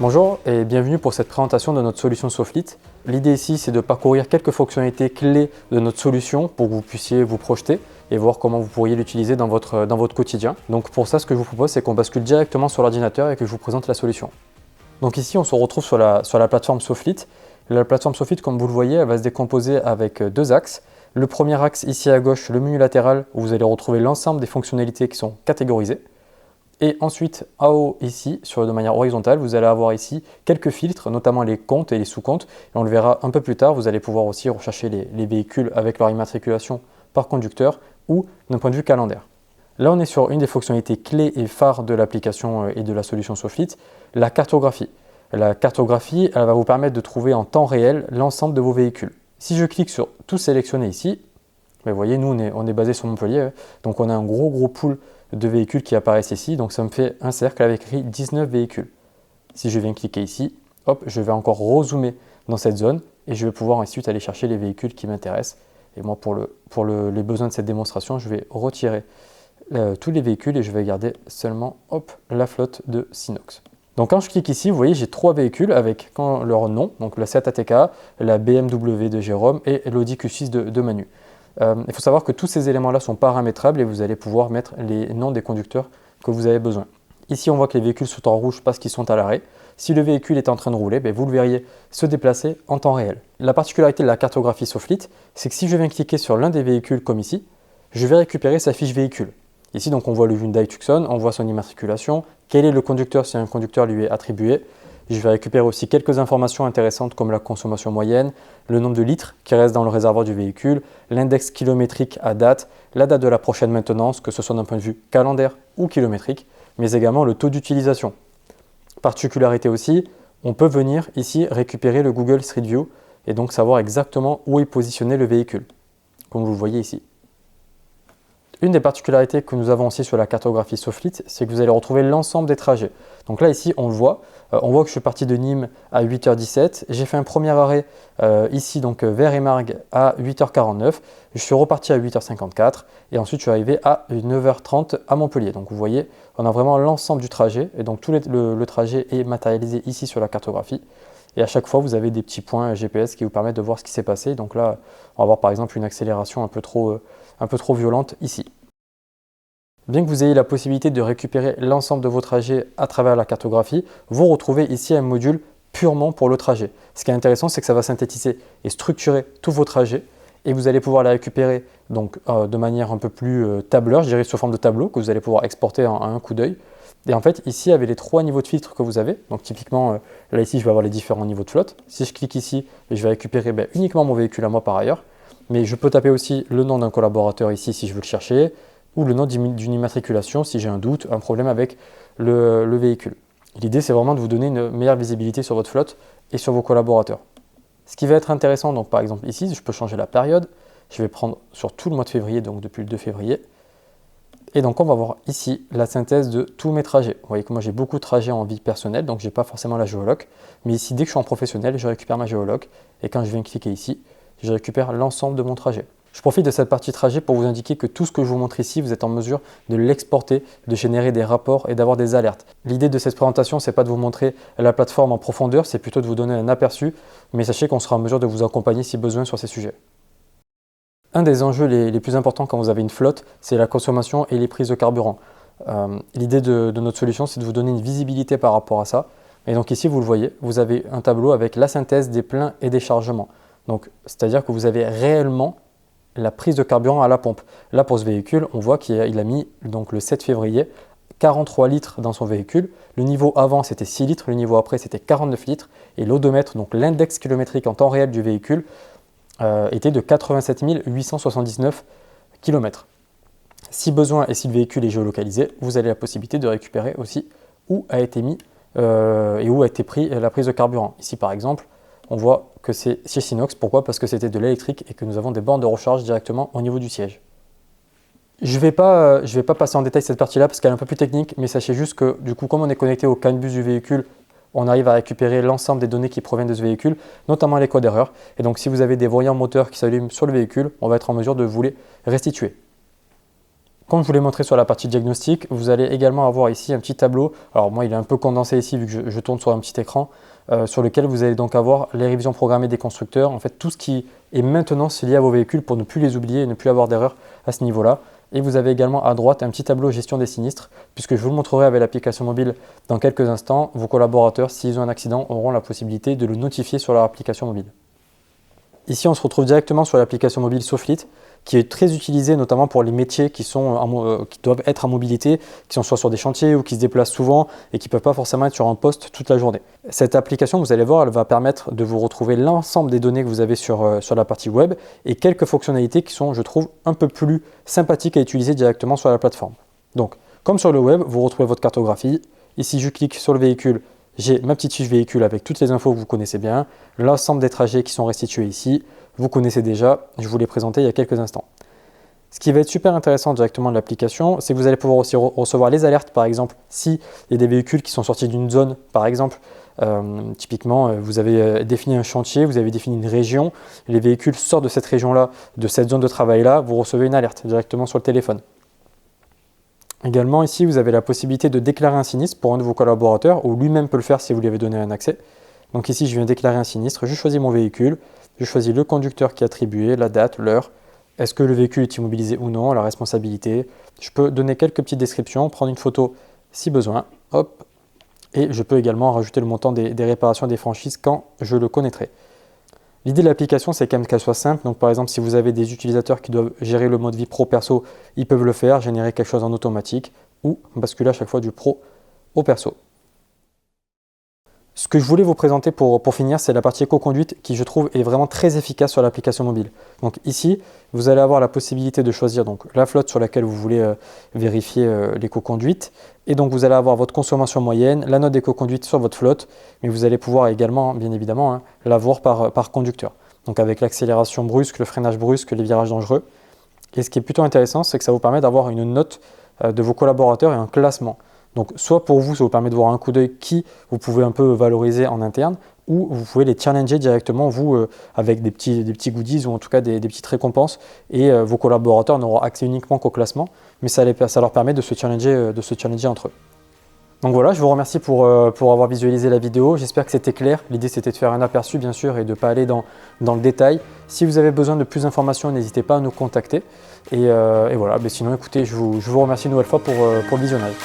Bonjour et bienvenue pour cette présentation de notre solution Soflit. L'idée ici, c'est de parcourir quelques fonctionnalités clés de notre solution pour que vous puissiez vous projeter et voir comment vous pourriez l'utiliser dans votre quotidien. Donc pour ça, ce que je vous propose, c'est qu'on bascule directement sur l'ordinateur et que je vous présente la solution. Donc ici, on se retrouve sur la plateforme Soflit. La plateforme Soflit, comme vous le voyez, elle va se décomposer avec deux axes. Le premier axe, ici à gauche, le menu latéral, où vous allez retrouver l'ensemble des fonctionnalités qui sont catégorisées. Et ensuite, en haut, ici, de manière horizontale, vous allez avoir ici quelques filtres, notamment les comptes et les sous-comptes. Et on le verra un peu plus tard, vous allez pouvoir aussi rechercher les véhicules avec leur immatriculation par conducteur ou d'un point de vue calendaire. Là, on est sur une des fonctionnalités clés et phares de l'application et de la solution Soflit, la cartographie. La cartographie, elle va vous permettre de trouver en temps réel l'ensemble de vos véhicules. Si je clique sur « Tout sélectionner » ici, vous voyez, nous, on est basé sur Montpellier, donc on a un gros pool de véhicules qui apparaissent ici, donc ça me fait un cercle avec écrit 19 véhicules. Si je viens cliquer ici, hop, je vais encore rezoomer dans cette zone et je vais pouvoir ensuite aller chercher les véhicules qui m'intéressent. Et moi, pour les besoins de cette démonstration, je vais retirer tous les véhicules et je vais garder seulement la flotte de Sinox. Donc quand je clique ici, vous voyez, j'ai trois véhicules avec leur nom, donc la Seat ATK, la BMW de Jérôme et l'Audi Q6 de Manu. Il faut savoir que tous ces éléments-là sont paramétrables et vous allez pouvoir mettre les noms des conducteurs que vous avez besoin. Ici, on voit que les véhicules sont en rouge parce qu'ils sont à l'arrêt. Si le véhicule est en train de rouler, vous le verriez se déplacer en temps réel. La particularité de la cartographie Soflit, c'est que si je viens cliquer sur l'un des véhicules comme ici, je vais récupérer sa fiche véhicule. Ici, donc, on voit le Hyundai Tucson, on voit son immatriculation, quel est le conducteur si un conducteur lui est attribué. Je vais récupérer aussi quelques informations intéressantes comme la consommation moyenne, le nombre de litres qui reste dans le réservoir du véhicule, l'index kilométrique à date, la date de la prochaine maintenance, que ce soit d'un point de vue calendaire ou kilométrique, mais également le taux d'utilisation. Particularité aussi, on peut venir ici récupérer le Google Street View et donc savoir exactement où est positionné le véhicule, comme vous le voyez ici. Une des particularités que nous avons aussi sur la cartographie Soflit, c'est que vous allez retrouver l'ensemble des trajets. Donc là, ici, on le voit. On voit que je suis parti de Nîmes à 8h17. J'ai fait un premier arrêt ici, donc vers Émargues à 8h49. Je suis reparti à 8h54. Et ensuite, je suis arrivé à 9h30 à Montpellier. Donc vous voyez, on a vraiment l'ensemble du trajet. Et donc tout le trajet est matérialisé ici sur la cartographie. Et à chaque fois, vous avez des petits points GPS qui vous permettent de voir ce qui s'est passé. Donc là, on va voir par exemple une accélération un peu trop violente ici. Bien que vous ayez la possibilité de récupérer l'ensemble de vos trajets à travers la cartographie, vous retrouvez ici un module purement pour le trajet. Ce qui est intéressant, c'est que ça va synthétiser et structurer tous vos trajets et vous allez pouvoir les récupérer donc, de manière un peu plus tableur, je dirais sous forme de tableau que vous allez pouvoir exporter à un coup d'œil. Et en fait, ici, avec les trois niveaux de filtres que vous avez, donc typiquement, là ici, je vais avoir les différents niveaux de flotte. Si je clique ici, je vais récupérer uniquement mon véhicule à moi par ailleurs. Mais je peux taper aussi le nom d'un collaborateur ici si je veux le chercher, ou le nom d'une immatriculation si j'ai un doute, un problème avec le véhicule. L'idée, c'est vraiment de vous donner une meilleure visibilité sur votre flotte et sur vos collaborateurs. Ce qui va être intéressant, donc par exemple ici, je peux changer la période. Je vais prendre sur tout le mois de février, donc depuis le 2 février. Et donc on va voir ici la synthèse de tous mes trajets. Vous voyez que moi j'ai beaucoup de trajets en vie personnelle, donc je n'ai pas forcément la géoloc. Mais ici, dès que je suis en professionnel, je récupère ma géoloc. Et quand je viens cliquer ici, je récupère l'ensemble de mon trajet. Je profite de cette partie trajet pour vous indiquer que tout ce que je vous montre ici, vous êtes en mesure de l'exporter, de générer des rapports et d'avoir des alertes. L'idée de cette présentation, ce n'est pas de vous montrer la plateforme en profondeur, c'est plutôt de vous donner un aperçu, mais sachez qu'on sera en mesure de vous accompagner si besoin sur ces sujets. Un des enjeux les plus importants quand vous avez une flotte, c'est la consommation et les prises de carburant. L'idée de notre solution, c'est de vous donner une visibilité par rapport à ça. Et donc ici, vous le voyez, vous avez un tableau avec la synthèse des pleins et des chargements. Donc, c'est-à-dire que vous avez réellement la prise de carburant à la pompe. Là, pour ce véhicule, on voit qu'il a mis donc, le 7 février 43 litres dans son véhicule. Le niveau avant, c'était 6 litres. Le niveau après, c'était 49 litres. Et l'odomètre, donc l'index kilométrique en temps réel du véhicule, était de 87 879 km. Si besoin et si le véhicule est géolocalisé, vous avez la possibilité de récupérer aussi où a été mis et où a été pris la prise de carburant. Ici, par exemple, on voit que c'est chez Sinox. Pourquoi? Parce que c'était de l'électrique et que nous avons des bornes de recharge directement au niveau du siège. Je ne vais pas passer en détail cette partie-là parce qu'elle est un peu plus technique, mais sachez juste que du coup, comme on est connecté au CAN bus du véhicule, on arrive à récupérer l'ensemble des données qui proviennent de ce véhicule, notamment les codes erreurs. Et donc, si vous avez des voyants moteurs qui s'allument sur le véhicule, on va être en mesure de vous les restituer. Comme je vous l'ai montré sur la partie diagnostic, vous allez également avoir ici un petit tableau. Alors moi, il est un peu condensé ici vu que je tourne sur un petit écran sur lequel vous allez donc avoir les révisions programmées des constructeurs. En fait, tout ce qui est maintenance lié à vos véhicules pour ne plus les oublier et ne plus avoir d'erreur à ce niveau-là. Et vous avez également à droite un petit tableau gestion des sinistres, puisque je vous le montrerai avec l'application mobile dans quelques instants. Vos collaborateurs, s'ils ont un accident, auront la possibilité de le notifier sur leur application mobile. Ici, on se retrouve directement sur l'application mobile Soflit, qui est très utilisée notamment pour les métiers qui doivent être en mobilité, qui sont soit sur des chantiers ou qui se déplacent souvent et qui ne peuvent pas forcément être sur un poste toute la journée. Cette application, vous allez voir, elle va permettre de vous retrouver l'ensemble des données que vous avez sur la partie web et quelques fonctionnalités qui sont, je trouve, un peu plus sympathiques à utiliser directement sur la plateforme. Donc, comme sur le web, vous retrouvez votre cartographie. Ici, je clique sur le véhicule. J'ai ma petite fiche véhicule avec toutes les infos que vous connaissez bien, l'ensemble des trajets qui sont restitués ici, vous connaissez déjà, je vous l'ai présenté il y a quelques instants. Ce qui va être super intéressant directement de l'application, c'est que vous allez pouvoir aussi recevoir les alertes, par exemple, s'il y a des véhicules qui sont sortis d'une zone, par exemple, typiquement, vous avez défini un chantier, vous avez défini une région, les véhicules sortent de cette région-là, de cette zone de travail-là, vous recevez une alerte directement sur le téléphone. Également, ici, vous avez la possibilité de déclarer un sinistre pour un de vos collaborateurs, ou lui-même peut le faire si vous lui avez donné un accès. Donc ici, je viens déclarer un sinistre, je choisis mon véhicule, je choisis le conducteur qui est attribué, la date, l'heure, est-ce que le véhicule est immobilisé ou non, la responsabilité. Je peux donner quelques petites descriptions, prendre une photo si besoin, hop, et je peux également rajouter le montant des réparations et des franchises quand je le connaîtrai. L'idée de l'application, c'est quand même qu'elle soit simple. Donc, par exemple, si vous avez des utilisateurs qui doivent gérer le mode vie pro-perso, ils peuvent le faire, générer quelque chose en automatique ou basculer à chaque fois du pro au perso. Ce que je voulais vous présenter pour finir, c'est la partie éco-conduite qui, je trouve, est vraiment très efficace sur l'application mobile. Donc ici, vous allez avoir la possibilité de choisir donc, la flotte sur laquelle vous voulez vérifier l'éco-conduite. Et donc, vous allez avoir votre consommation moyenne, la note d'éco-conduite sur votre flotte, mais vous allez pouvoir également, bien évidemment, la voir par conducteur. Donc avec l'accélération brusque, le freinage brusque, les virages dangereux. Et ce qui est plutôt intéressant, c'est que ça vous permet d'avoir une note de vos collaborateurs et un classement. Donc, soit pour vous, ça vous permet de voir un coup d'œil qui vous pouvez un peu valoriser en interne, ou vous pouvez les challenger directement, vous, avec des petits goodies ou en tout cas des petites récompenses. Et vos collaborateurs n'auront accès uniquement qu'au classement, mais ça leur permet de se challenger entre eux. Donc voilà, je vous remercie pour avoir visualisé la vidéo. J'espère que c'était clair. L'idée, c'était de faire un aperçu, bien sûr, et de ne pas aller dans le détail. Si vous avez besoin de plus d'informations, n'hésitez pas à nous contacter. Et voilà, mais sinon, écoutez, je vous remercie une nouvelle fois pour le visionnage.